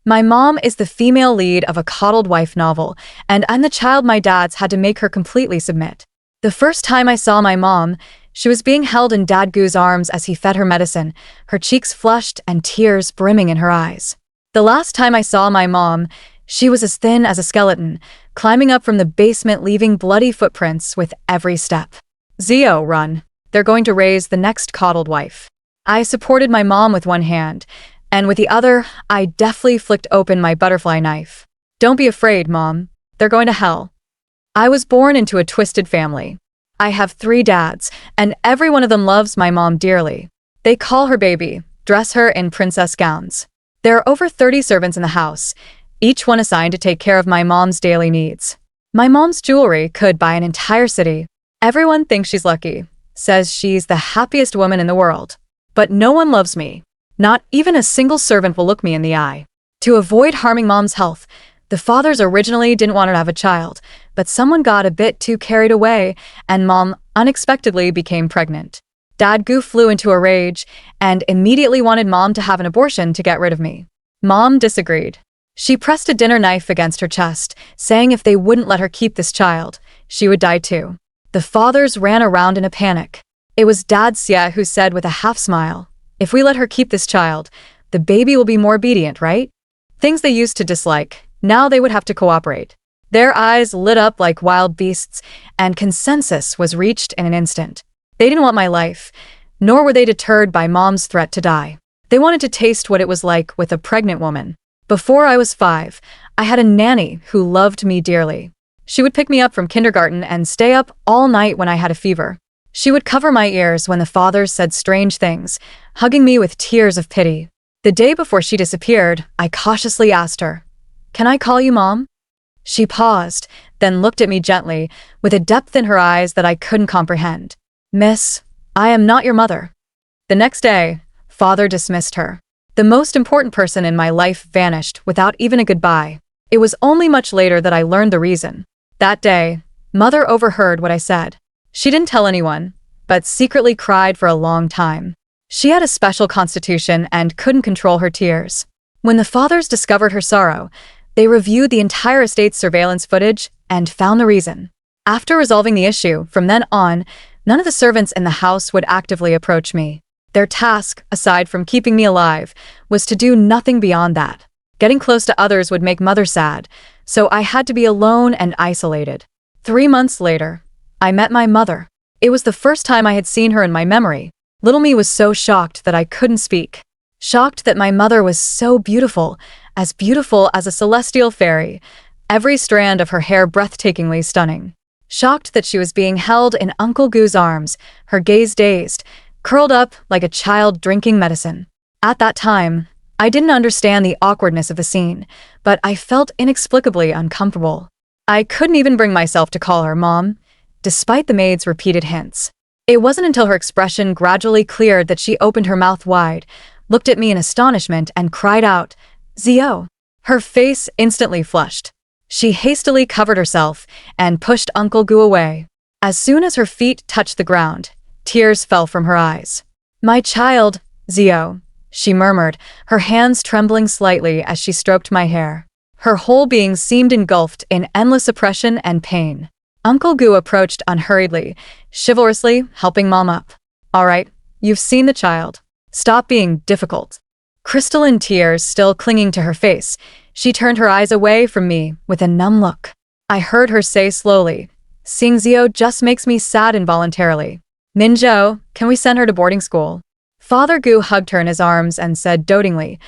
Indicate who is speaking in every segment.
Speaker 1: My mom is the female lead of a coddled wife novel, and I'm the child my dad's had to make her completely submit. The first time I saw my mom, she was being held in Dad Goo's arms as he fed her medicine, her cheeks flushed and tears brimming in her eyes. The last time I saw my mom, she was as thin as a skeleton, climbing up from the basement leaving bloody footprints with every step. Zio, run. They're going to raise the next coddled wife. I supported my mom with one hand, and with the other, I deftly flicked open my butterfly knife. Don't be afraid, Mom. They're going to hell. I was born into a twisted family. I have 3 dads, and every one of them loves my mom dearly. They call her baby, dress her in princess gowns. There are over 30 servants in the house, each one assigned to take care of my mom's daily needs. My mom's jewelry could buy an entire city. Everyone thinks she's lucky, says she's the happiest woman in the world. But no one loves me. Not even a single servant will look me in the eye. To avoid harming Mom's health, the fathers originally didn't want her to have a child, but someone got a bit too carried away, and Mom unexpectedly became pregnant. Dad Goo flew into a rage and immediately wanted Mom to have an abortion to get rid of me. Mom disagreed. She pressed a dinner knife against her chest, saying if they wouldn't let her keep this child, she would die too. The fathers ran around in a panic. It was Dad Xie who said with a half-smile, "If we let her keep this child, the baby will be more obedient, right?" Things they used to dislike, now they would have to cooperate. Their eyes lit up like wild beasts, and consensus was reached in an instant. They didn't want my life, nor were they deterred by Mom's threat to die. They wanted to taste what it was like with a pregnant woman. Before I was 5, I had a nanny who loved me dearly. She would pick me up from kindergarten and stay up all night when I had a fever. She would cover my ears when the fathers said strange things, hugging me with tears of pity. The day before she disappeared, I cautiously asked her, "Can I call you Mom?" She paused, then looked at me gently, with a depth in her eyes that I couldn't comprehend. "Miss, I am not your mother." The next day, Father dismissed her. The most important person in my life vanished without even a goodbye. It was only much later that I learned the reason. That day, Mother overheard what I said. She didn't tell anyone, but secretly cried for a long time. She had a special constitution and couldn't control her tears. When the fathers discovered her sorrow, they reviewed the entire estate's surveillance footage and found the reason. After resolving the issue, from then on, none of the servants in the house would actively approach me. Their task, aside from keeping me alive, was to do nothing beyond that. Getting close to others would make Mother sad, so I had to be alone and isolated. 3 months later, I met my mother. It was the first time I had seen her in my memory. Little me was so shocked that I couldn't speak. Shocked that my mother was so beautiful as a celestial fairy, every strand of her hair breathtakingly stunning. Shocked that she was being held in Uncle Goo's arms, her gaze dazed, curled up like a child drinking medicine. At that time, I didn't understand the awkwardness of the scene, but I felt inexplicably uncomfortable. I couldn't even bring myself to call her Mom, despite the maid's repeated hints. It wasn't until her expression gradually cleared that she opened her mouth wide, looked at me in astonishment, and cried out, "Zio!" Her face instantly flushed. She hastily covered herself and pushed Uncle Gu away. As soon as her feet touched the ground, tears fell from her eyes. "My child, Zio," she murmured, her hands trembling slightly as she stroked my hair. Her whole being seemed engulfed in endless oppression and pain. Uncle Gu approached unhurriedly, chivalrously helping Mom up. "All right, you've seen the child. Stop being difficult." Crystalline tears still clinging to her face, she turned her eyes away from me with a numb look. I heard her say slowly, "Seeing Zio just makes me sad involuntarily. Minzhou, can we send her to boarding school?" Father Gu hugged her in his arms and said dotingly,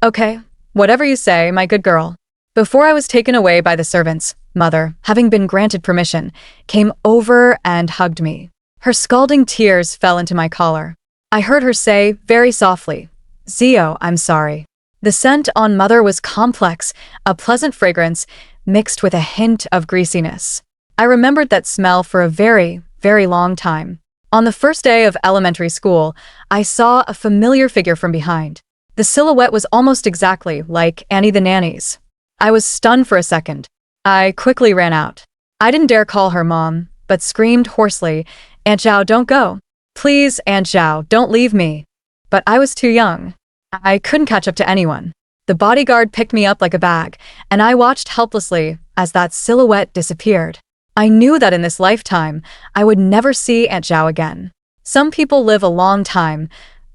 Speaker 1: "Okay, whatever you say, my good girl." Before I was taken away by the servants, Mother, having been granted permission, came over and hugged me. Her scalding tears fell into my collar. I heard her say, very softly, "Zio, I'm sorry." The scent on Mother was complex, a pleasant fragrance mixed with a hint of greasiness. I remembered that smell for a very, very long time. On the first day of elementary school, I saw a familiar figure from behind. The silhouette was almost exactly like Annie the nanny's. I was stunned for a second. I quickly ran out. I didn't dare call her Mom, but screamed hoarsely, "Aunt Zhao, don't go. Please, Aunt Zhao, don't leave me." But I was too young. I couldn't catch up to anyone. The bodyguard picked me up like a bag, and I watched helplessly as that silhouette disappeared. I knew that in this lifetime, I would never see Aunt Zhao again. Some people live a long time,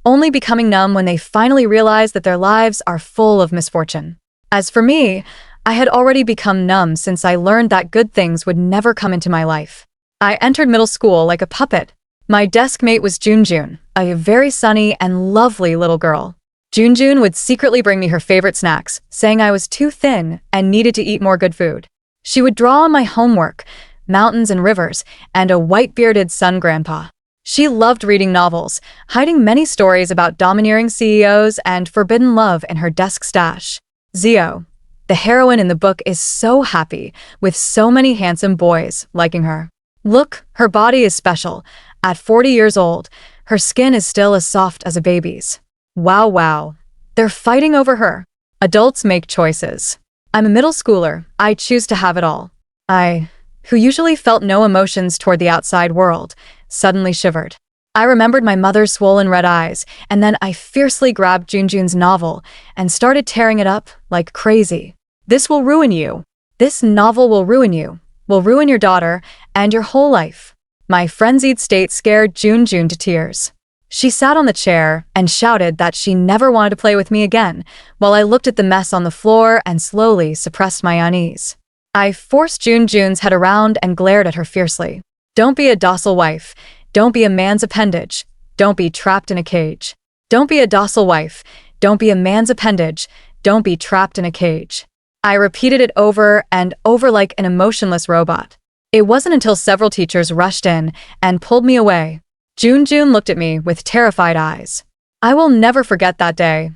Speaker 1: only becoming numb when they finally realize that their lives are full of misfortune. As for me, I had already become numb since I learned that good things would never come into my life. I entered middle school like a puppet. My desk mate was Junjun, a very sunny and lovely little girl. Junjun would secretly bring me her favorite snacks, saying I was too thin and needed to eat more good food. She would draw on my homework, mountains and rivers, and a white-bearded sun grandpa. She loved reading novels, hiding many stories about domineering CEOs and forbidden love in her desk stash. Zio, the heroine in the book, is so happy, with so many handsome boys liking her. Look, her body is special. At 40 years old, her skin is still as soft as a baby's. Wow, wow. They're fighting over her. Adults make choices. I'm a middle schooler. I choose to have it all. I, who usually felt no emotions toward the outside world, suddenly shivered. I remembered my mother's swollen red eyes, and then I fiercely grabbed Junjun's novel and started tearing it up like crazy. This will ruin you. This novel will ruin you, will ruin your daughter and your whole life. My frenzied state scared Junjun to tears. She sat on the chair and shouted that she never wanted to play with me again, while I looked at the mess on the floor and slowly suppressed my unease. I forced Junjun's head around and glared at her fiercely. Don't be a docile wife. Don't be a man's appendage. Don't be trapped in a cage. Don't be a docile wife. Don't be a man's appendage. Don't be trapped in a cage. I repeated it over and over like an emotionless robot. It wasn't until several teachers rushed in and pulled me away. Junjun looked at me with terrified eyes. I will never forget that day.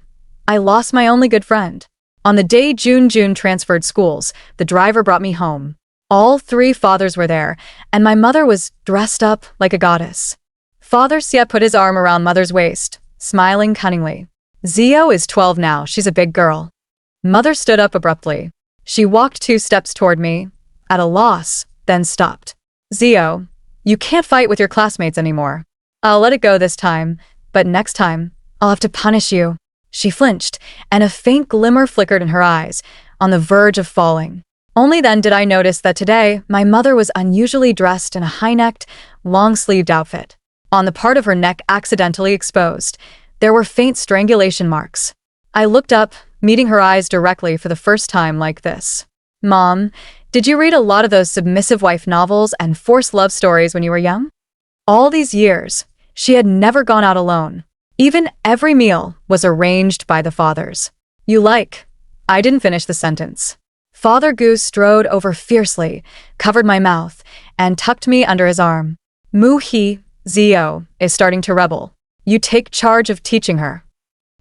Speaker 1: I lost my only good friend. On the day Junjun transferred schools, the driver brought me home. All three fathers were there, and my mother was dressed up like a goddess. Father Xie put his arm around mother's waist, smiling cunningly. Zio is 12 now, she's a big girl. Mother stood up abruptly. She walked 2 steps toward me, at a loss, then stopped. Zio, you can't fight with your classmates anymore. I'll let it go this time, but next time, I'll have to punish you. She flinched, and a faint glimmer flickered in her eyes, on the verge of falling. Only then did I notice that today, my mother was unusually dressed in a high-necked, long-sleeved outfit. On the part of her neck accidentally exposed, there were faint strangulation marks. I looked up, meeting her eyes directly for the first time like this. Mom, did you read a lot of those submissive wife novels and forced love stories when you were young? All these years, she had never gone out alone. Even every meal was arranged by the fathers. You like. I didn't finish the sentence. Father Goose strode over fiercely, covered my mouth, and tucked me under his arm. Mu-He, Zio, is starting to rebel. You take charge of teaching her.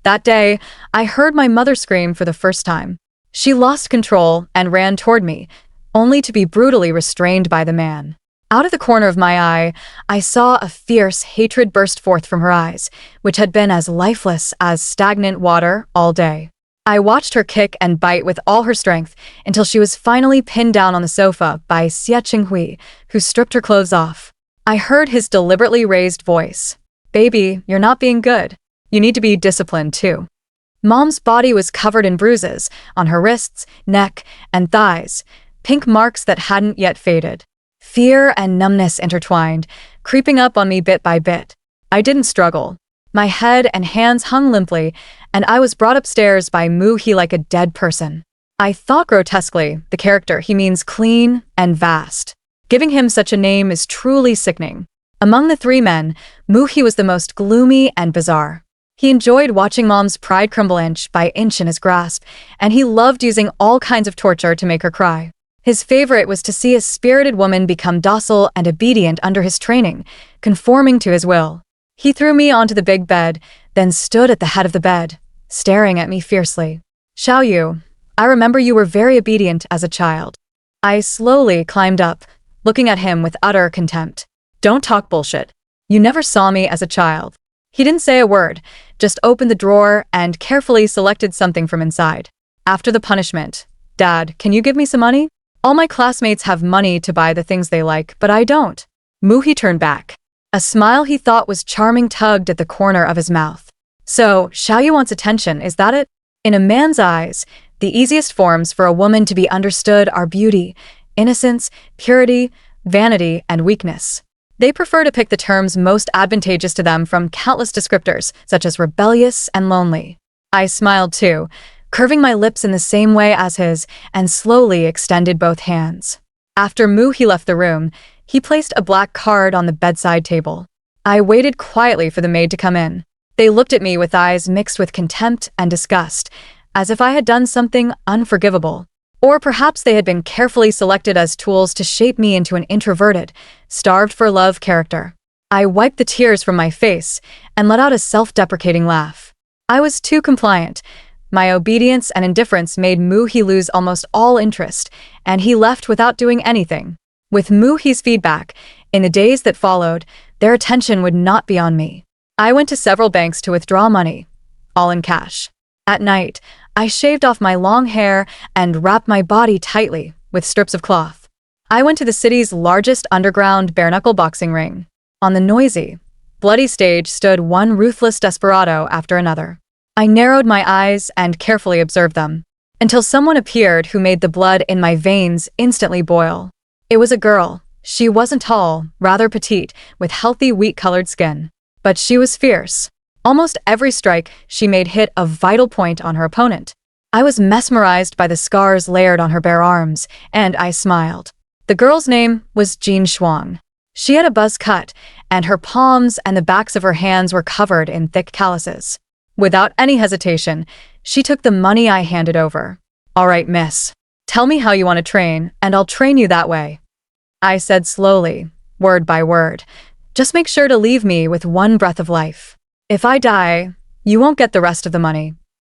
Speaker 1: That day, I heard my mother scream for the first time. She lost control and ran toward me, only to be brutally restrained by the man. Out of the corner of my eye, I saw a fierce hatred burst forth from her eyes, which had been as lifeless as stagnant water all day. I watched her kick and bite with all her strength until she was finally pinned down on the sofa by Xie Qinghui, who stripped her clothes off. I heard his deliberately raised voice. Baby, you're not being good. You need to be disciplined too. Mom's body was covered in bruises on her wrists, neck, and thighs, pink marks that hadn't yet faded. Fear and numbness intertwined, creeping up on me bit by bit. I didn't struggle. My head and hands hung limply, and I was brought upstairs by Mu-He like a dead person. I thought grotesquely, the character, he means clean and vast. Giving him such a name is truly sickening. Among the 3 men, Mu-He was the most gloomy and bizarre. He enjoyed watching Mom's pride crumble inch by inch in his grasp, and he loved using all kinds of torture to make her cry. His favorite was to see a spirited woman become docile and obedient under his training, conforming to his will. He threw me onto the big bed, then stood at the head of the bed, staring at me fiercely. Xiaoyu, I remember you were very obedient as a child. I slowly climbed up, looking at him with utter contempt. Don't talk bullshit. You never saw me as a child. He didn't say a word, just opened the drawer and carefully selected something from inside. After the punishment, Dad, can you give me some money? All my classmates have money to buy the things they like, but I don't. Mu-He turned back. A smile he thought was charming tugged at the corner of his mouth. So, Xiaoyu wants attention, is that it? In a man's eyes, the easiest forms for a woman to be understood are beauty, innocence, purity, vanity, and weakness. They prefer to pick the terms most advantageous to them from countless descriptors, such as rebellious and lonely. I smiled too, curving my lips in the same way as his, and slowly extended both hands. After Muhi left the room, he placed a black card on the bedside table. I waited quietly for the maid to come in. They looked at me with eyes mixed with contempt and disgust, as if I had done something unforgivable. Or perhaps they had been carefully selected as tools to shape me into an introverted, starved-for-love character. I wiped the tears from my face and let out a self-deprecating laugh. I was too compliant. My obedience and indifference made Muhi lose almost all interest, and he left without doing anything. With Muhi's feedback, in the days that followed, their attention would not be on me. I went to several banks to withdraw money, all in cash. At night, I shaved off my long hair and wrapped my body tightly with strips of cloth. I went to the city's largest underground bare-knuckle boxing ring. On the noisy, bloody stage stood one ruthless desperado after another. I narrowed my eyes and carefully observed them, until someone appeared who made the blood in my veins instantly boil. It was a girl. She wasn't tall, rather petite, with healthy wheat-colored skin. But she was fierce. Almost every strike she made hit a vital point on her opponent. I was mesmerized by the scars layered on her bare arms, and I smiled. The girl's name was Jean Shuang. She had a buzz cut, and her palms and the backs of her hands were covered in thick calluses. Without any hesitation, she took the money I handed over. "All right, miss. Tell me how you want to train, and I'll train you that way," I said slowly, word by word. "Just make sure to leave me with one breath of life. If I die, you won't get the rest of the money.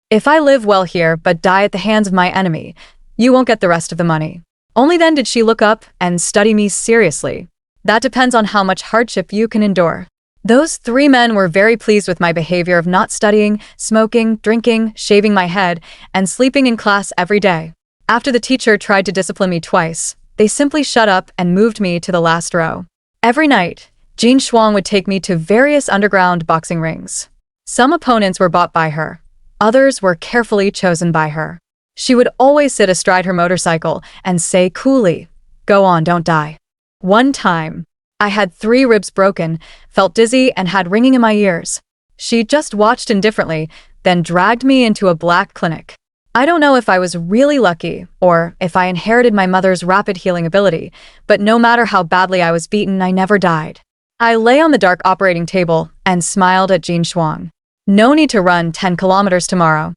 Speaker 1: If I live well here but die at the hands of my enemy, you won't get the rest of the money." Only then did she look up and study me seriously. "That depends on how much hardship you can endure." Those three men were very pleased with my behavior of not studying, smoking, drinking, shaving my head, and sleeping in class every day. After the teacher tried to discipline me twice, they simply shut up and moved me to the last row. Every night, Jean Shuang would take me to various underground boxing rings. Some opponents were bought by her. Others were carefully chosen by her. She would always sit astride her motorcycle and say coolly, "Go on, don't die." One time, I had 3 ribs broken, felt dizzy, and had ringing in my ears. She just watched indifferently, then dragged me into a black clinic. I don't know if I was really lucky or if I inherited my mother's rapid healing ability, but no matter how badly I was beaten, I never died. I lay on the dark operating table and smiled at Jean Shuang. "No need to run 10 kilometers tomorrow."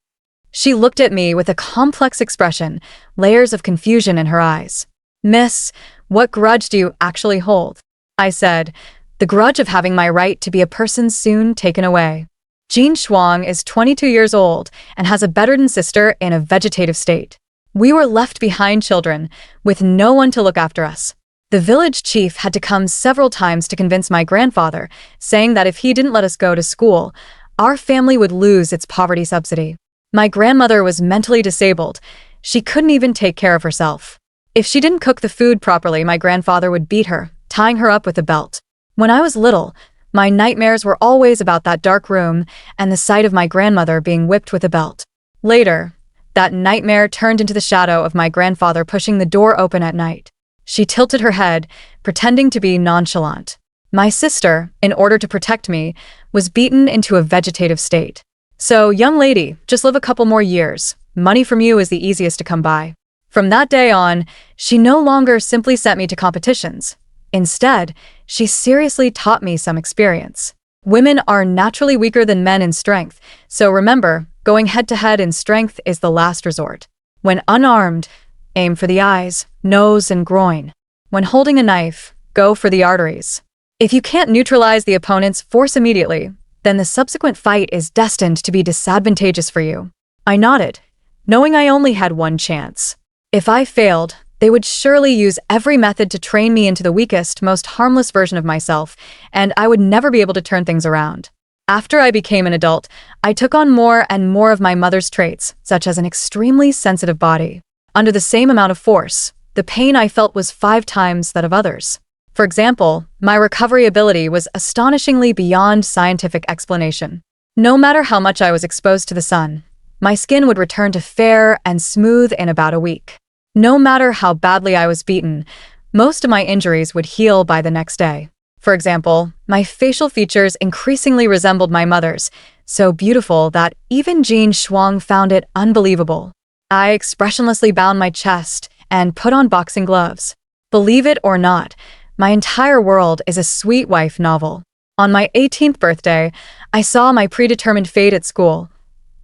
Speaker 1: She looked at me with a complex expression, layers of confusion in her eyes. "Miss, what grudge do you actually hold?" I said, "The grudge of having my right to be a person soon taken away." Jean Shuang is 22 years old and has a bedridden sister in a vegetative state. We were left behind children, with no one to look after us. The village chief had to come several times to convince my grandfather, saying that if he didn't let us go to school, our family would lose its poverty subsidy. My grandmother was mentally disabled. She couldn't even take care of herself. If she didn't cook the food properly, my grandfather would beat her, tying her up with a belt. When I was little, my nightmares were always about that dark room and the sight of my grandmother being whipped with a belt. Later, that nightmare turned into the shadow of my grandfather pushing the door open at night. She tilted her head, pretending to be nonchalant. My sister, in order to protect me, was beaten into a vegetative state. "So, young lady, just live a couple more years. Money from you is the easiest to come by." From that day on, she no longer simply sent me to competitions. Instead, she seriously taught me some experience. Women are naturally weaker than men in strength, so remember, going head-to-head in strength is the last resort. When unarmed, aim for the eyes, nose, and groin. When holding a knife, go for the arteries. If you can't neutralize the opponent's force immediately, then the subsequent fight is destined to be disadvantageous for you. I nodded, knowing I only had one chance. If I failed, they would surely use every method to train me into the weakest, most harmless version of myself, and I would never be able to turn things around. After I became an adult, I took on more and more of my mother's traits, such as an extremely sensitive body. Under the same amount of force, the pain I felt was 5 times that of others. For example, my recovery ability was astonishingly beyond scientific explanation. No matter how much I was exposed to the sun, My skin would return to fair and smooth in about a week. No matter how badly I was beaten, most of my injuries would heal by the next day. For example, my facial features increasingly resembled my mother's, so beautiful that even Jean Shuang found it unbelievable. I expressionlessly bound my chest and put on boxing gloves. Believe it or not, my entire world is a sweet wife novel. On my 18th birthday, I saw my predetermined fate at school.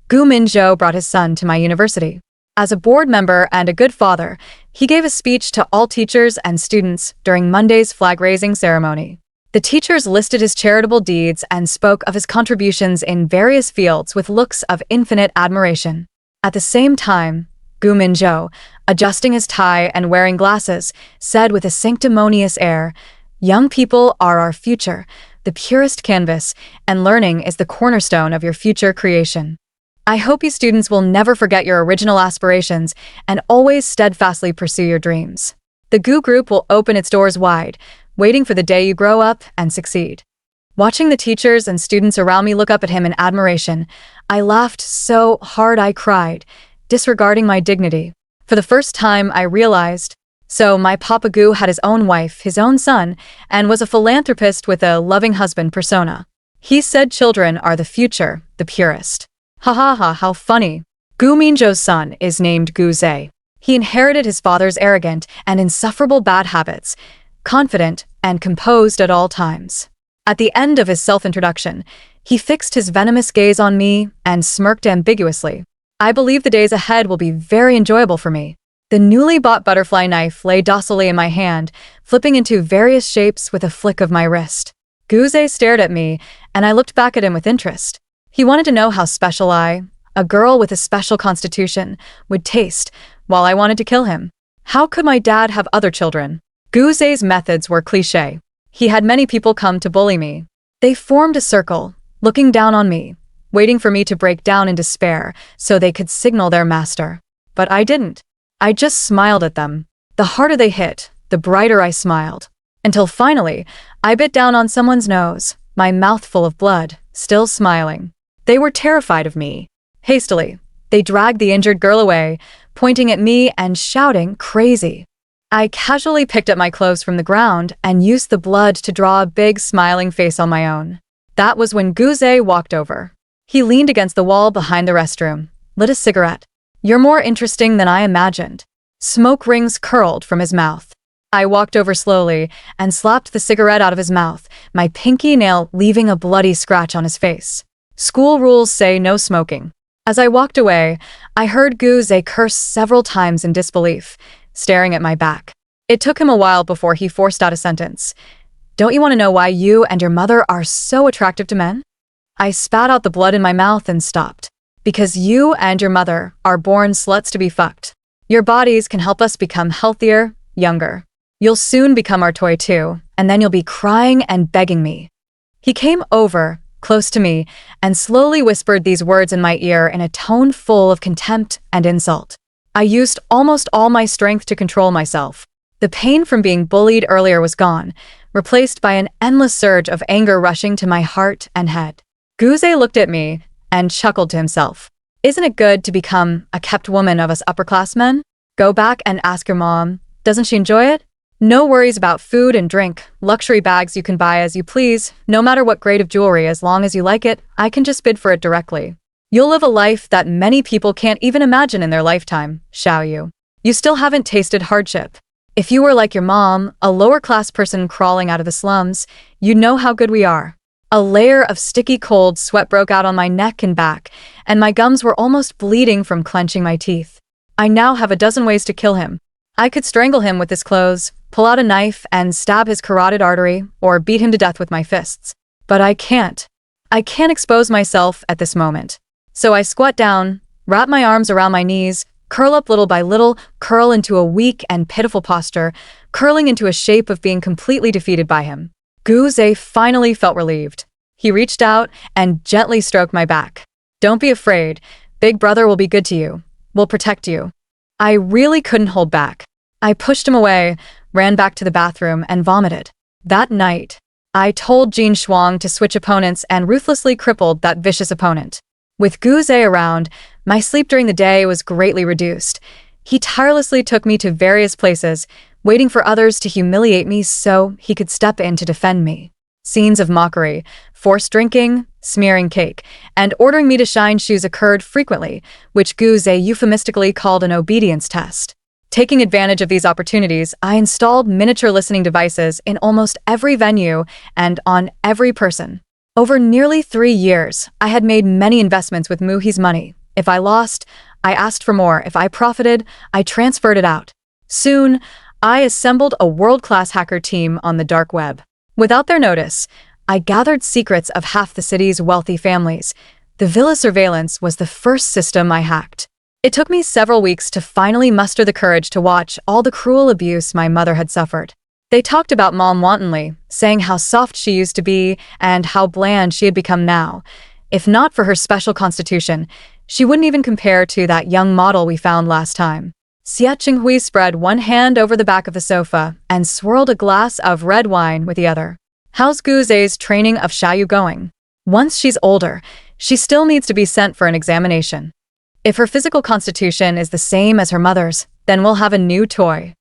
Speaker 1: Gu Minzhou brought his son to my university. As a board member and a good father, he gave a speech to all teachers and students during Monday's flag-raising ceremony. The teachers listed his charitable deeds and spoke of his contributions in various fields with looks of infinite admiration. At the same time, Gu Minzhou, adjusting his tie and wearing glasses, said with a sanctimonious air, "Young people are our future, the purest canvas, and learning is the cornerstone of your future creation. I hope you students will never forget your original aspirations and always steadfastly pursue your dreams. The Gu Group will open its doors wide, waiting for the day you grow up and succeed." Watching the teachers and students around me look up at him in admiration, I laughed so hard I cried, disregarding my dignity. For the first time, I realized, so my Papa Gu had his own wife, his own son, and was a philanthropist with a loving husband persona. He said children are the future, the purest. Ha ha ha, how funny. Gu Minzhou's son is named Gu Zhe. He inherited his father's arrogant and insufferable bad habits, confident and composed at all times. At the end of his self-introduction, he fixed his venomous gaze on me and smirked ambiguously. I believe the days ahead will be very enjoyable for me. The newly bought butterfly knife lay docilely in my hand, flipping into various shapes with a flick of my wrist. Gu Zhe stared at me, and I looked back at him with interest. He wanted to know how special I, a girl with a special constitution, would taste, while I wanted to kill him. How could my dad have other children? Gu Zhe's methods were cliché. He had many people come to bully me. They formed a circle, looking down on me, waiting for me to break down in despair so they could signal their master. But I didn't. I just smiled at them. The harder they hit, the brighter I smiled. Until finally, I bit down on someone's nose, my mouth full of blood, still smiling. They were terrified of me. Hastily, they dragged the injured girl away, pointing at me and shouting, "Crazy." I casually picked up my clothes from the ground and used the blood to draw a big smiling face on my own. That was when Gu Zhe walked over. He leaned against the wall behind the restroom, lit a cigarette. "You're more interesting than I imagined." Smoke rings curled from his mouth. I walked over slowly and slapped the cigarette out of his mouth, my pinky nail leaving a bloody scratch on his face. School rules say no smoking. As I walked away, I heard Gu Zhe curse several times in disbelief, staring at my back. It took him a while before he forced out a sentence. "Don't you want to know why you and your mother are so attractive to men?" I spat out the blood in my mouth and stopped. "Because you and your mother are born sluts to be fucked. Your bodies can help us become healthier, younger. You'll soon become our toy too, and then you'll be crying and begging me." He came over, close to me, and slowly whispered these words in my ear in a tone full of contempt and insult. I used almost all my strength to control myself. The pain from being bullied earlier was gone, replaced by an endless surge of anger rushing to my heart and head. Gu Zhe looked at me and chuckled to himself. "Isn't it good to become a kept woman of us upperclassmen? Go back and ask your mom. Doesn't she enjoy it? No worries about food and drink, luxury bags you can buy as you please, no matter what grade of jewelry, as long as you like it, I can just bid for it directly. You'll live a life that many people can't even imagine in their lifetime, shall you? You still haven't tasted hardship. If you were like your mom, a lower-class person crawling out of the slums, you'd know how good we are." A layer of sticky cold sweat broke out on my neck and back, and my gums were almost bleeding from clenching my teeth. I now have a dozen ways to kill him. I could strangle him with his clothes, pull out a knife and stab his carotid artery, or beat him to death with my fists. But I can't. I can't expose myself at this moment. So I squat down, wrap my arms around my knees, curl up little by little, curl into a weak and pitiful posture, curling into a shape of being completely defeated by him. Gu Zhe finally felt relieved. He reached out and gently stroked my back. "Don't be afraid. Big brother will be good to you. We'll protect you." I really couldn't hold back. I pushed him away, ran back to the bathroom, and vomited. That night, I told Jean Shuang to switch opponents and ruthlessly crippled that vicious opponent. With Guze around, my sleep during the day was greatly reduced. He tirelessly took me to various places, waiting for others to humiliate me so he could step in to defend me. Scenes of mockery, forced drinking, smearing cake, and ordering me to shine shoes occurred frequently, which Guze euphemistically called an obedience test. Taking advantage of these opportunities, I installed miniature listening devices in almost every venue and on every person. Over nearly 3 years, I had made many investments with Muhi's money. If I lost, I asked for more. If I profited, I transferred it out. Soon, I assembled a world-class hacker team on the dark web. Without their notice, I gathered secrets of half the city's wealthy families. The villa surveillance was the first system I hacked. It took me several weeks to finally muster the courage to watch all the cruel abuse my mother had suffered. They talked about Mom wantonly, saying how soft she used to be and how bland she had become now. If not for her special constitution, she wouldn't even compare to that young model we found last time. Xia Qinghui spread one hand over the back of the sofa and swirled a glass of red wine with the other. How's Guze's training of Xiaoyu going? Once she's older, she still needs to be sent for an examination. If her physical constitution is the same as her mother's, then we'll have a new toy.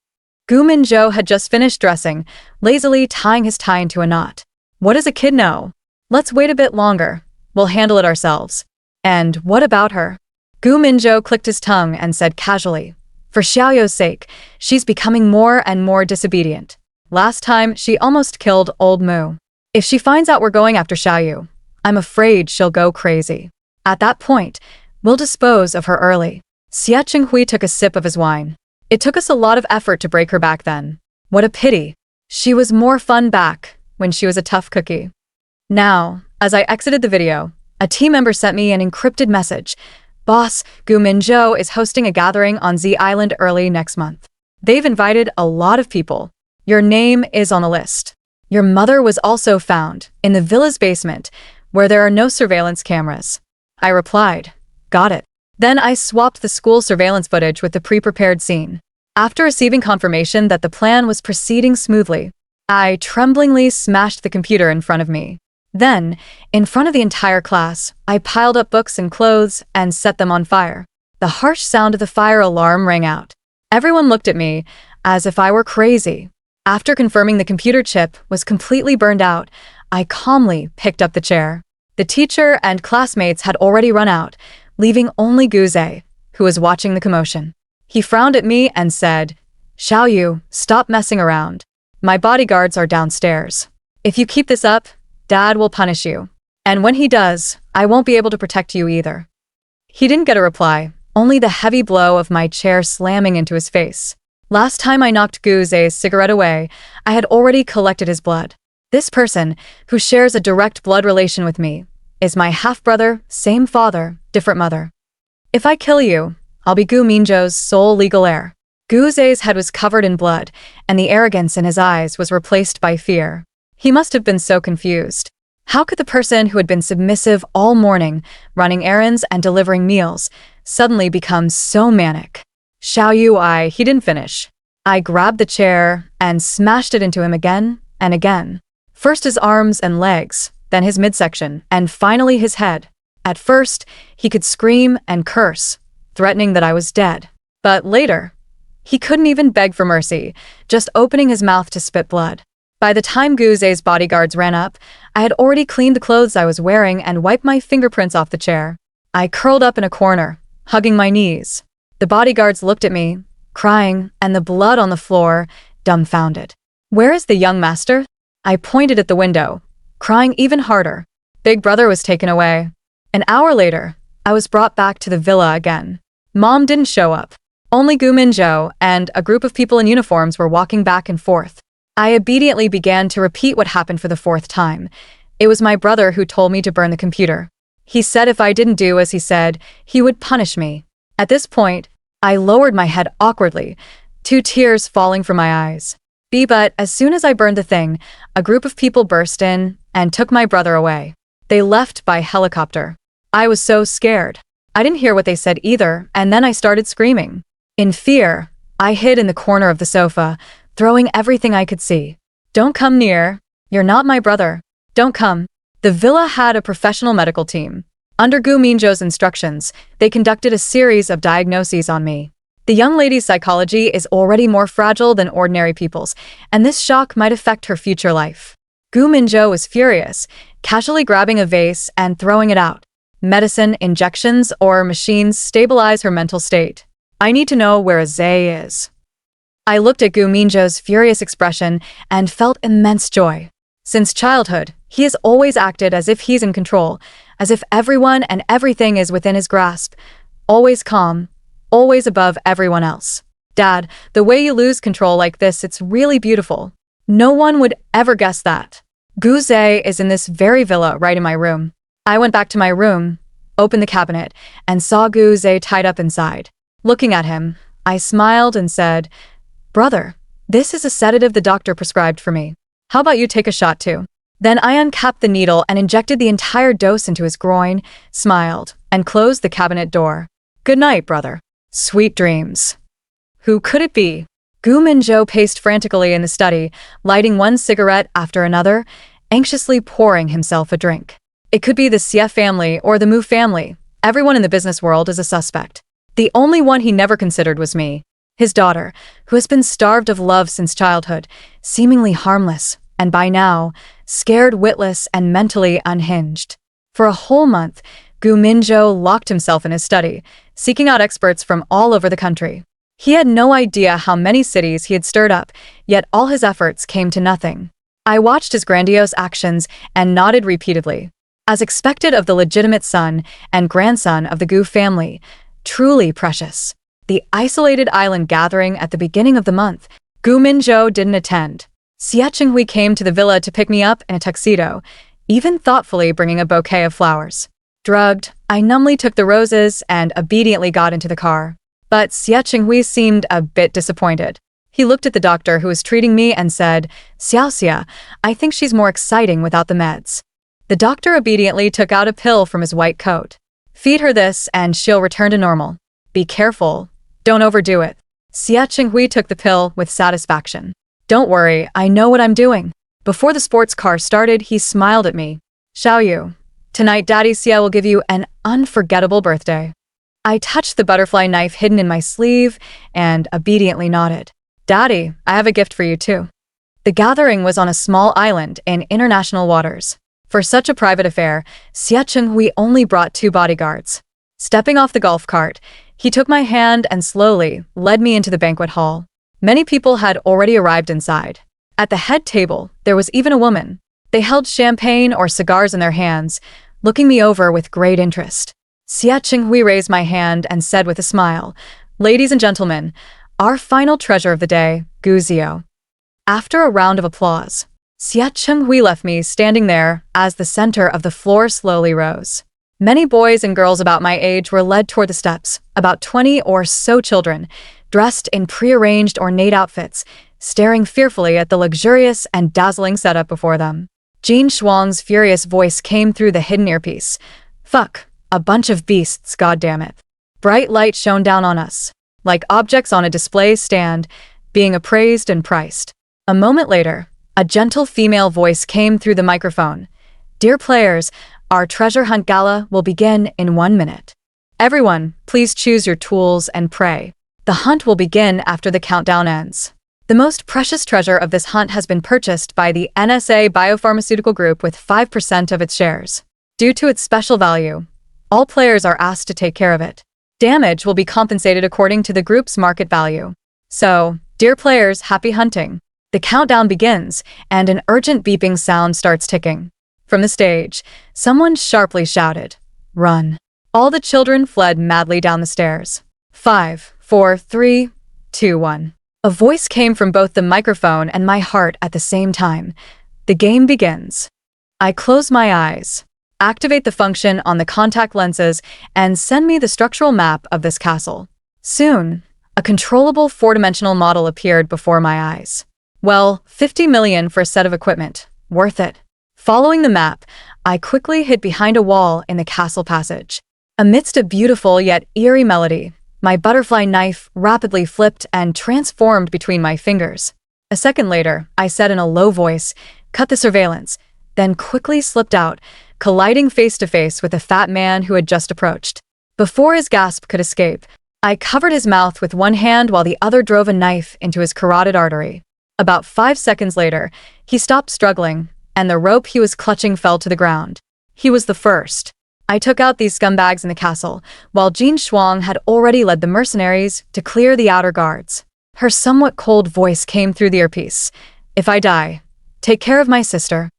Speaker 1: Gu Minzhou had just finished dressing, lazily tying his tie into a knot. What does a kid know? Let's wait a bit longer. We'll handle it ourselves. And what about her? Gu Minzhou clicked his tongue and said casually, for Xiaoyu's sake, she's becoming more and more disobedient. Last time, she almost killed old Mu. If she finds out we're going after Xiaoyu, I'm afraid she'll go crazy. At that point, we'll dispose of her early. Xia Qinghui took a sip of his wine. It took us a lot of effort to break her back then. What a pity. She was more fun back when she was a tough cookie. Now, as I exited the video, a team member sent me an encrypted message. Boss, Gu Minzhou is hosting a gathering on Z Island early next month. They've invited a lot of people. Your name is on the list. Your mother was also found in the villa's basement, where there are no surveillance cameras. I replied, got it. Then I swapped the school surveillance footage with the pre-prepared scene. After receiving confirmation that the plan was proceeding smoothly, I tremblingly smashed the computer in front of me. Then, in front of the entire class, I piled up books and clothes and set them on fire. The harsh sound of the fire alarm rang out. Everyone looked at me as if I were crazy. After confirming the computer chip was completely burned out, I calmly picked up the chair. The teacher and classmates had already run out, leaving only Guze, who was watching the commotion. He frowned at me and said, Xiaoyu, stop messing around. My bodyguards are downstairs. If you keep this up, Dad will punish you. And when he does, I won't be able to protect you either. He didn't get a reply, only the heavy blow of my chair slamming into his face. Last time I knocked Guze's cigarette away, I had already collected his blood. This person, who shares a direct blood relation with me, is my half-brother, same father, different mother. If I kill you, I'll be Gu Minzhou's sole legal heir. Guze's head was covered in blood, and the arrogance in his eyes was replaced by fear. He must have been so confused. How could the person who had been submissive all morning, running errands and delivering meals, suddenly become so manic? Xiaoyu, he didn't finish. I grabbed the chair and smashed it into him again and again. First his arms and legs, then his midsection, and finally his head. At first, he could scream and curse, threatening that I was dead. But later, he couldn't even beg for mercy, just opening his mouth to spit blood. By the time Guze's bodyguards ran up, I had already cleaned the clothes I was wearing and wiped my fingerprints off the chair. I curled up in a corner, hugging my knees. The bodyguards looked at me, crying, and the blood on the floor, dumbfounded. Where is the young master? I pointed at the window, crying even harder. Big brother was taken away. An hour later, I was brought back to the villa again. Mom didn't show up. Only Gu Minzhou and a group of people in uniforms were walking back and forth. I obediently began to repeat what happened for the 4th time. It was my brother who told me to burn the computer. He said if I didn't do as he said, he would punish me. At this point, I lowered my head awkwardly, 2 tears falling from my eyes. But as soon as I burned the thing, a group of people burst in and took my brother away. They left by helicopter. I was so scared. I didn't hear what they said either, and then I started screaming. In fear, I hid in the corner of the sofa, throwing everything I could see. Don't come near. You're not my brother. Don't come. The villa had a professional medical team. Under Gu Minzhou's instructions, they conducted a series of diagnoses on me. The young lady's psychology is already more fragile than ordinary people's, and this shock might affect her future life. Gu Minzhou was furious, casually grabbing a vase and throwing it out. Medicine, injections, or machines stabilize her mental state. I need to know where a Zay is. I looked at Gu Minzhou's furious expression and felt immense joy. Since childhood, he has always acted as if he's in control, as if everyone and everything is within his grasp. Always calm, always above everyone else. Dad, the way you lose control like this, it's really beautiful. No one would ever guess that. Gu Zay is in this very villa right in my room. I went back to my room, opened the cabinet, and saw Gu Zay tied up inside. Looking at him, I smiled and said, "Brother, this is a sedative the doctor prescribed for me. How about you take a shot too?" Then I uncapped the needle and injected the entire dose into his groin, smiled, and closed the cabinet door. "Good night, brother. Sweet dreams." Who could it be? Gu Minzhou paced frantically in the study, lighting one cigarette after another, anxiously pouring himself a drink. It could be the Xie family or the Mu family. Everyone in the business world is a suspect. The only one he never considered was me, his daughter, who has been starved of love since childhood, seemingly harmless, and by now, scared, witless, and mentally unhinged. For a whole month, Gu Minzhou locked himself in his study, seeking out experts from all over the country. He had no idea how many cities he had stirred up, yet all his efforts came to nothing. I watched his grandiose actions and nodded repeatedly. As expected of the legitimate son and grandson of the Gu family, truly precious. The isolated island gathering at the beginning of the month, Gu Minzhou didn't attend. Xie Qinghui came to the villa to pick me up in a tuxedo, even thoughtfully bringing a bouquet of flowers. Drugged, I numbly took the roses and obediently got into the car. But Xie Qinghui seemed a bit disappointed. He looked at the doctor who was treating me and said, "Xiaoxia, I think she's more exciting without the meds." The doctor obediently took out a pill from his white coat. "Feed her this and she'll return to normal. Be careful. Don't overdo it." Xie Qinghui took the pill with satisfaction. "Don't worry, I know what I'm doing." Before the sports car started, he smiled at me. "Xiaoyu, tonight Daddy Xie will give you an unforgettable birthday." I touched the butterfly knife hidden in my sleeve and obediently nodded. "Daddy, I have a gift for you too." The gathering was on a small island in international waters. For such a private affair, Xie Qinghui only brought 2 bodyguards. Stepping off the golf cart, he took my hand and slowly led me into the banquet hall. Many people had already arrived inside. At the head table, there was even a woman. They held champagne or cigars in their hands, looking me over with great interest. Xie Qinghui raised my hand and said with a smile, "Ladies and gentlemen, our final treasure of the day, Gu Zio." After a round of applause, Xie Qinghui left me standing there as the center of the floor slowly rose. Many boys and girls about my age were led toward the steps, about 20 or so children, dressed in prearranged ornate outfits, staring fearfully at the luxurious and dazzling setup before them. Jin Shuang's furious voice came through the hidden earpiece. "Fuck, a bunch of beasts, goddammit." Bright light shone down on us, like objects on a display stand, being appraised and priced. A moment later, a gentle female voice came through the microphone. "Dear players, our treasure hunt gala will begin in 1 minute. Everyone, please choose your tools and pray. The hunt will begin after the countdown ends." The most precious treasure of this hunt has been purchased by the NSA Biopharmaceutical Group with 5% of its shares. Due to its special value, all players are asked to take care of it. Damage will be compensated according to the group's market value. So, dear players, happy hunting. The countdown begins, and an urgent beeping sound starts ticking. From the stage, someone sharply shouted, "Run." All the children fled madly down the stairs. 5, 4, 3, 2, 1. A voice came from both the microphone and my heart at the same time. The game begins. I close my eyes, activate the function on the contact lenses, and send me the structural map of this castle. Soon, a controllable 4-dimensional model appeared before my eyes. Well, 50 million for a set of equipment. Worth it. Following the map, I quickly hid behind a wall in the castle passage. Amidst a beautiful yet eerie melody, my butterfly knife rapidly flipped and transformed between my fingers. A second later, I said in a low voice, "Cut the surveillance," then quickly slipped out, colliding face to face with a fat man who had just approached. Before his gasp could escape, I covered his mouth with one hand while the other drove a knife into his carotid artery. About 5 seconds later, he stopped struggling, and the rope he was clutching fell to the ground. He was the first. I took out these scumbags in the castle, while Jean Shuang had already led the mercenaries to clear the outer guards. Her somewhat cold voice came through the earpiece. "If I die, take care of my sister."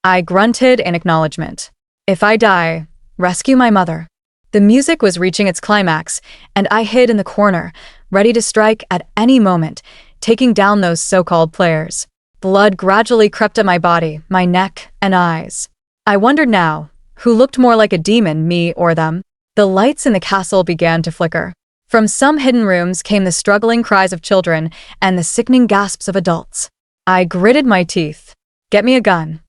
Speaker 1: I grunted in acknowledgement. "If I die, rescue my mother." The music was reaching its climax, and I hid in the corner, ready to strike at any moment, taking down those so-called players. Blood gradually crept up my body, my neck, and eyes. I wondered now, who looked more like a demon, me or them? The lights in the castle began to flicker. From some hidden rooms came the struggling cries of children and the sickening gasps of adults. I gritted my teeth. "Get me a gun."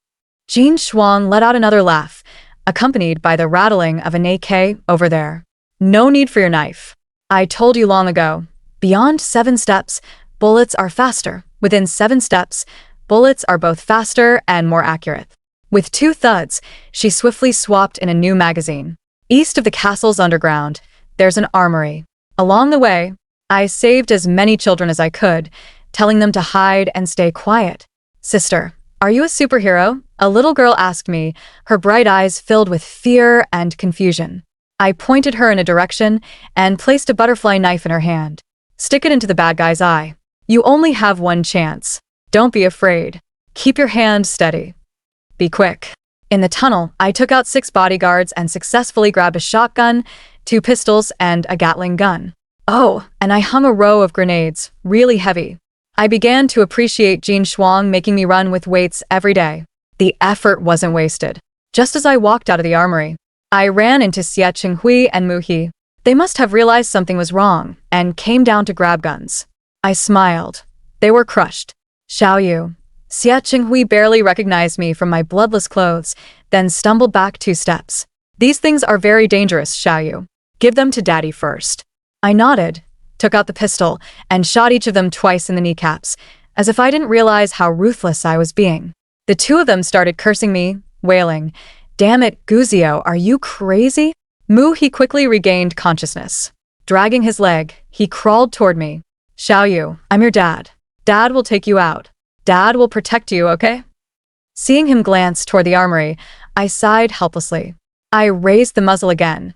Speaker 1: Jean Shuang let out another laugh, accompanied by the rattling of an AK over there. "No need for your knife. I told you long ago. Beyond 7 steps, bullets are faster. Within 7 steps, bullets are both faster and more accurate." With 2 thuds, she swiftly swapped in a new magazine. "East of the castle's underground, there's an armory. Along the way, I saved as many children as I could, telling them to hide and stay quiet." "Sister, are you a superhero?" a little girl asked me, her bright eyes filled with fear and confusion. I pointed her in a direction and placed a butterfly knife in her hand. "Stick it into the bad guy's eye. You only have one chance. Don't be afraid. Keep your hand steady. Be quick." In the tunnel, I took out 6 bodyguards and successfully grabbed a shotgun, 2 pistols, and a Gatling gun. Oh, and I hung a row of grenades, really heavy. I began to appreciate Jean Shuang making me run with weights every day. The effort wasn't wasted. Just as I walked out of the armory, I ran into Xie Qinghui and Mu He. They must have realized something was wrong and came down to grab guns. I smiled. They were crushed. "Xiao Yu." Xie Qinghui barely recognized me from my bloodless clothes, then stumbled back 2 steps. "These things are very dangerous, Xiao Yu. Give them to Daddy first." I nodded, took out the pistol, and shot each of them twice in the kneecaps, as if I didn't realize how ruthless I was being. The 2 of them started cursing me, wailing, "Damn it, Guzio, are you crazy?" Mu He quickly regained consciousness. Dragging his leg, he crawled toward me. "Xiao Yu, I'm your dad. Dad will take you out. Dad will protect you, okay?" Seeing him glance toward the armory, I sighed helplessly. I raised the muzzle again,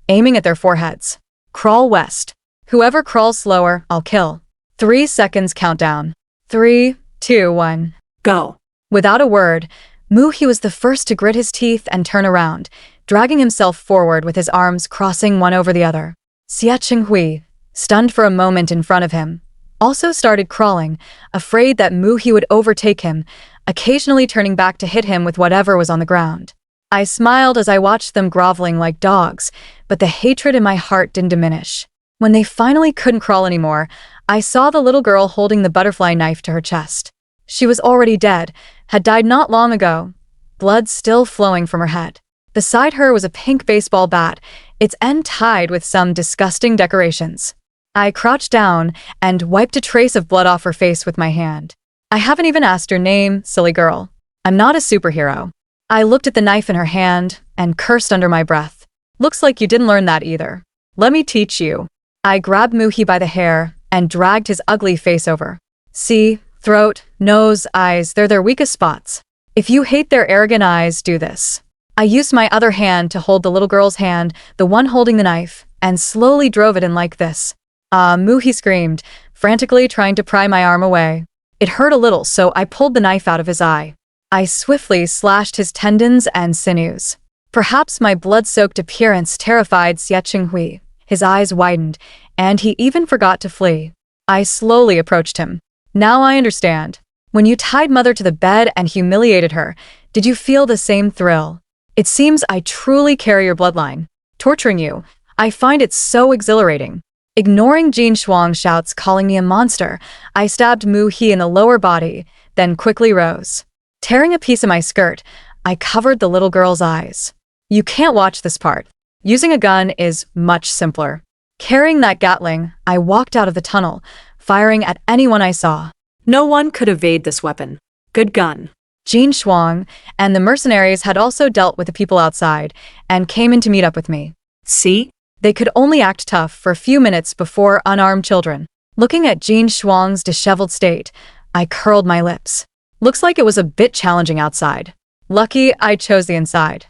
Speaker 1: aiming at their foreheads. "Crawl west. Whoever crawls slower, I'll kill. 3 seconds countdown. 3, 2, 1, go." Without a word, Mu He was the first to grit his teeth and turn around, dragging himself forward with his arms crossing one over the other. Xie Qinghui, stunned for a moment in front of him, also started crawling, afraid that Mu He would overtake him, occasionally turning back to hit him with whatever was on the ground. I smiled as I watched them groveling like dogs, but the hatred in my heart didn't diminish. When they finally couldn't crawl anymore, I saw the little girl holding the butterfly knife to her chest. She was already dead, had died not long ago, blood still flowing from her head. Beside her was a pink baseball bat, its end tied with some disgusting decorations. I crouched down and wiped a trace of blood off her face with my hand. "I haven't even asked your name, silly girl. I'm not a superhero." I looked at the knife in her hand and cursed under my breath. "Looks like you didn't learn that either. Let me teach you." I grabbed Mu He by the hair and dragged his ugly face over. "See, throat, nose, eyes, they're their weakest spots. If you hate their arrogant eyes, do this." I used my other hand to hold the little girl's hand, the one holding the knife, and slowly drove it in like this. Mu He screamed, frantically trying to pry my arm away. It hurt a little, so I pulled the knife out of his eye. I swiftly slashed his tendons and sinews. Perhaps my blood-soaked appearance terrified Xie Qinghui. His eyes widened, and he even forgot to flee. I slowly approached him. "Now I understand. When you tied Mother to the bed and humiliated her, did you feel the same thrill? It seems I truly carry your bloodline. Torturing you, I find it so exhilarating." Ignoring Jean Shuang's shouts calling me a monster, I stabbed Mu He in the lower body, then quickly rose. Tearing a piece of my skirt, I covered the little girl's eyes. You can't watch this part. Using a gun is much simpler. Carrying that Gatling, I walked out of the tunnel, firing at anyone I saw.
Speaker 2: No one could evade this weapon. Good gun.
Speaker 1: Jean Shuang, and the mercenaries had also dealt with the people outside and came in to meet up with me.
Speaker 2: See?
Speaker 1: They could only act tough for a few minutes before unarmed children. Looking at Jean Shuang's disheveled state, I curled my lips. Looks like it was a bit challenging outside. Lucky I chose the inside.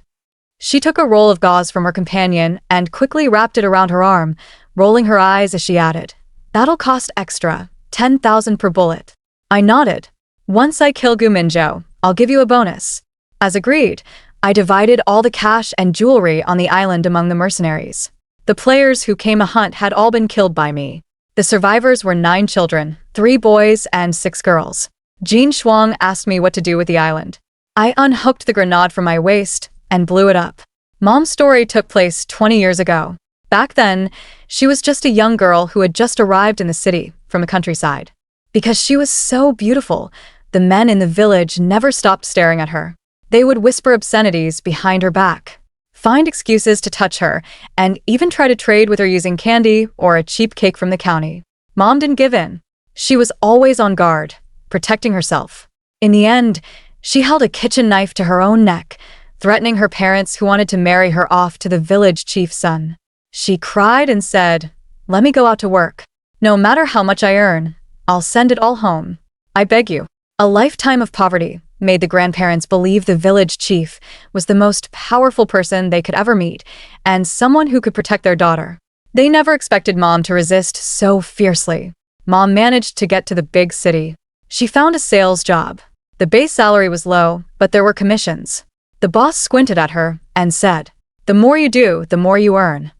Speaker 1: She took a roll of gauze from her companion and quickly wrapped it around her arm, rolling her eyes as she added, "That'll cost extra, 10,000 per bullet." I nodded. "Once I kill Gu Minzhou, I'll give you a bonus." As agreed, I divided all the cash and jewelry on the island among the mercenaries. The players who came a hunt had all been killed by me. The survivors were 9 children, 3 boys and 6 girls. Jean Shuang asked me what to do with the island. I unhooked the grenade from my waist and blew it up. Mom's story took place 20 years ago. Back then, she was just a young girl who had just arrived in the city from the countryside. Because she was so beautiful, the men in the village never stopped staring at her. They would whisper obscenities behind her back, find excuses to touch her, and even try to trade with her using candy or a cheap cake from the county. Mom didn't give in. She was always on guard, protecting herself. In the end, she held a kitchen knife to her own neck, threatening her parents who wanted to marry her off to the village chief's son. She cried and said, "Let me go out to work. No matter how much I earn, I'll send it all home. I beg you." A lifetime of poverty made the grandparents believe the village chief was the most powerful person they could ever meet and someone who could protect their daughter. They never expected Mom to resist so fiercely. Mom managed to get to the big city. She found a sales job. The base salary was low, but there were commissions. The boss squinted at her and said, "The more you do, the more you earn."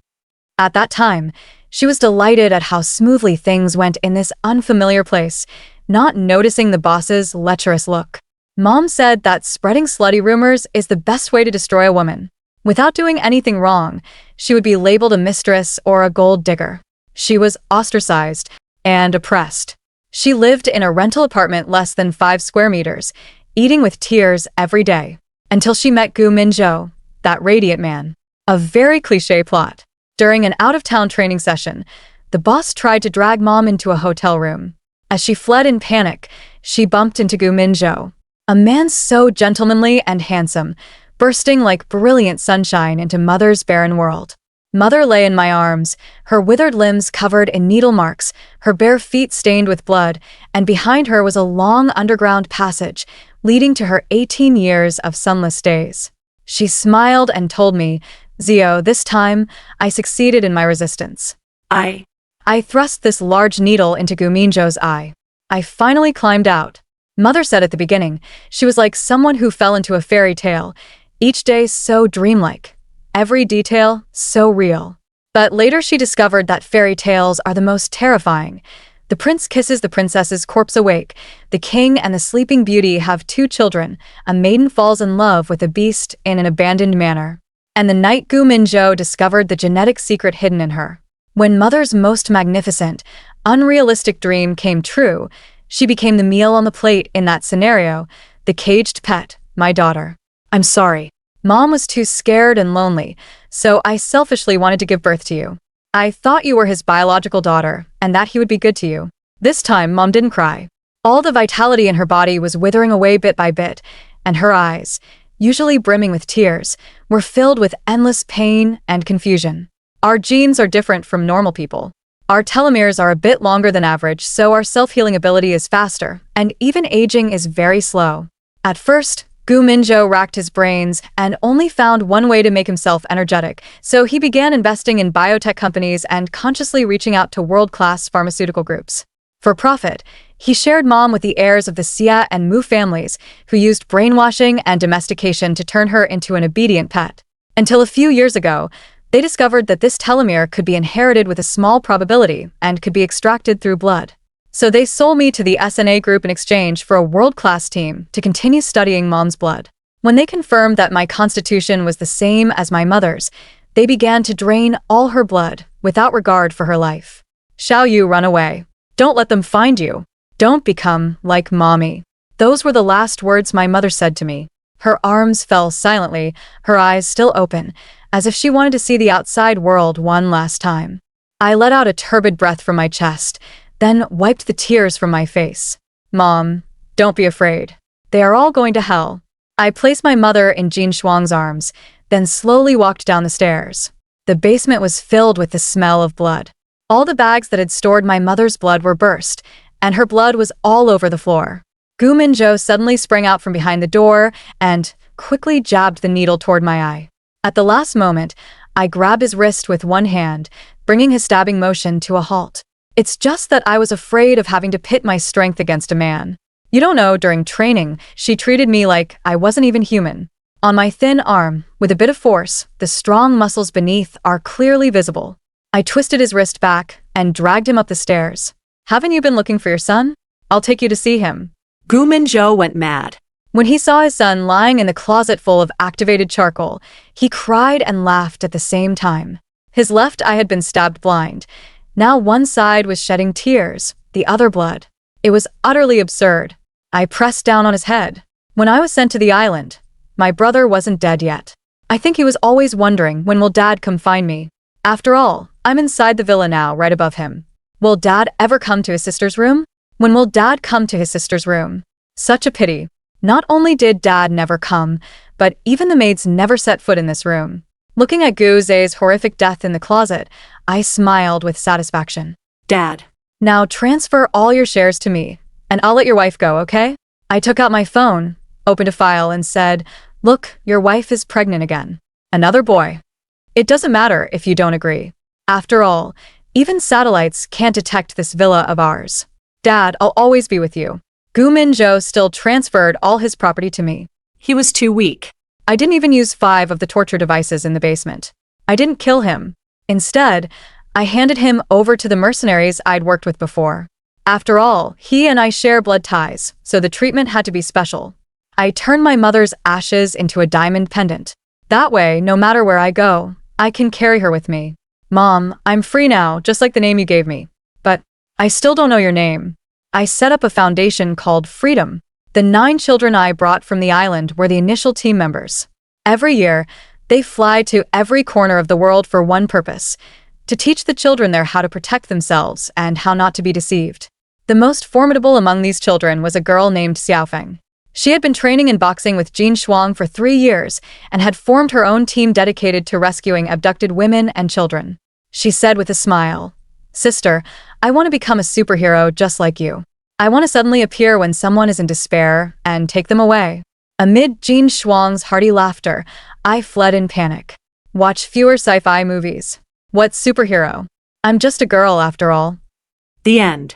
Speaker 1: At that time, she was delighted at how smoothly things went in this unfamiliar place, not noticing the boss's lecherous look. Mom said that spreading slutty rumors is the best way to destroy a woman. Without doing anything wrong, she would be labeled a mistress or a gold digger. She was ostracized and oppressed. She lived in a rental apartment less than 5 square meters, eating with tears every day, until she met Gu Minzhou, that radiant man. A very cliché plot. During an out-of-town training session, the boss tried to drag Mom into a hotel room. As she fled in panic, she bumped into Gu Minzhou, a man so gentlemanly and handsome, bursting like brilliant sunshine into Mother's barren world. Mother lay in my arms, her withered limbs covered in needle marks, her bare feet stained with blood, and behind her was a long underground passage leading to her 18 years of sunless days. She smiled and told me, "Zio, this time, I succeeded in my resistance." I thrust this large needle into Gu Minzhou's eye. I finally climbed out. Mother said at the beginning, she was like someone who fell into a fairy tale, each day so dreamlike, every detail so real. But later she discovered that fairy tales are the most terrifying. The prince kisses the princess's corpse awake, the king and the sleeping beauty have 2 children, a maiden falls in love with a beast in an abandoned manor. And the night Gu Minzhou discovered the genetic secret hidden in her. When Mother's most magnificent, unrealistic dream came true, she became the meal on the plate in that scenario, the caged pet, my daughter. I'm sorry. Mom was too scared and lonely, so I selfishly wanted to give birth to you. I thought you were his biological daughter, and that he would be good to you. This time, Mom didn't cry. All the vitality in her body was withering away bit by bit, and her eyes, usually brimming with tears, were filled with endless pain and confusion. Our genes are different from normal people. Our telomeres are a bit longer than average, so our self-healing ability is faster, and even aging is very slow. At first, Gu Minzhou racked his brains and only found one way to make himself energetic, so he began investing in biotech companies and consciously reaching out to world-class pharmaceutical groups. For profit, he shared Mom with the heirs of the Xia and Mu families, who used brainwashing and domestication to turn her into an obedient pet. Until a few years ago, they discovered that this telomere could be inherited with a small probability and could be extracted through blood. So they sold me to the SNA group in exchange for a world-class team to continue studying Mom's blood. When they confirmed that my constitution was the same as my mother's, they began to drain all her blood without regard for her life. Xiao Yu, run away. Don't let them find you. Don't become like Mommy. Those were the last words my mother said to me. Her arms fell silently, her eyes still open, as if she wanted to see the outside world one last time. I let out a turbid breath from my chest, then wiped the tears from my face. Mom, don't be afraid. They are all going to hell. I placed my mother in Jean Shuang's arms, then slowly walked down the stairs. The basement was filled with the smell of blood. All the bags that had stored my mother's blood were burst, and her blood was all over the floor. Gu Minzhou suddenly sprang out from behind the door and quickly jabbed the needle toward my eye. At the last moment, I grabbed his wrist with one hand, bringing his stabbing motion to a halt. It's just that I was afraid of having to pit my strength against a man. You don't know, during training, she treated me like I wasn't even human. On my thin arm, with a bit of force, the strong muscles beneath are clearly visible. I twisted his wrist back and dragged him up the stairs. Haven't you been looking for your son? I'll take you to see him.
Speaker 2: Gu Minzhou went mad.
Speaker 1: When he saw his son lying in the closet full of activated charcoal, he cried and laughed at the same time. His left eye had been stabbed blind. Now one side was shedding tears, the other blood. It was utterly absurd. I pressed down on his head. When I was sent to the island, my brother wasn't dead yet. I think he was always wondering, when will Dad come find me? After all, I'm inside the villa now, right above him. Will Dad ever come to his sister's room? When will Dad come to his sister's room? Such a pity. Not only did Dad never come, but even the maids never set foot in this room. Looking at Gu Zhe's horrific death in the closet, I smiled with satisfaction.
Speaker 2: Dad.
Speaker 1: Now transfer all your shares to me, and I'll let your wife go, okay? I took out my phone, opened a file, and said, "Look, your wife is pregnant again. Another boy. It doesn't matter if you don't agree. After all, even satellites can't detect this villa of ours. Dad, I'll always be with you." Gu Minzhou still transferred all his property to me.
Speaker 2: He was too weak.
Speaker 1: I didn't even use 5 of the torture devices in the basement. I didn't kill him. Instead, I handed him over to the mercenaries I'd worked with before. After all, he and I share blood ties, so the treatment had to be special. I turned my mother's ashes into a diamond pendant. That way, no matter where I go, I can carry her with me. Mom, I'm free now, just like the name you gave me. But I still don't know your name. I set up a foundation called Freedom. The 9 children I brought from the island were the initial team members. Every year, they fly to every corner of the world for one purpose: to teach the children there how to protect themselves and how not to be deceived. The most formidable among these children was a girl named Xiaofeng. She had been training in boxing with Jean Shuang for 3 years and had formed her own team dedicated to rescuing abducted women and children. She said with a smile, "Sister, I want to become a superhero just like you. I want to suddenly appear when someone is in despair and take them away." Amid Jean Shuang's hearty laughter, I fled in panic. Watch fewer sci-fi movies. What superhero? I'm just a girl after all.
Speaker 2: The end.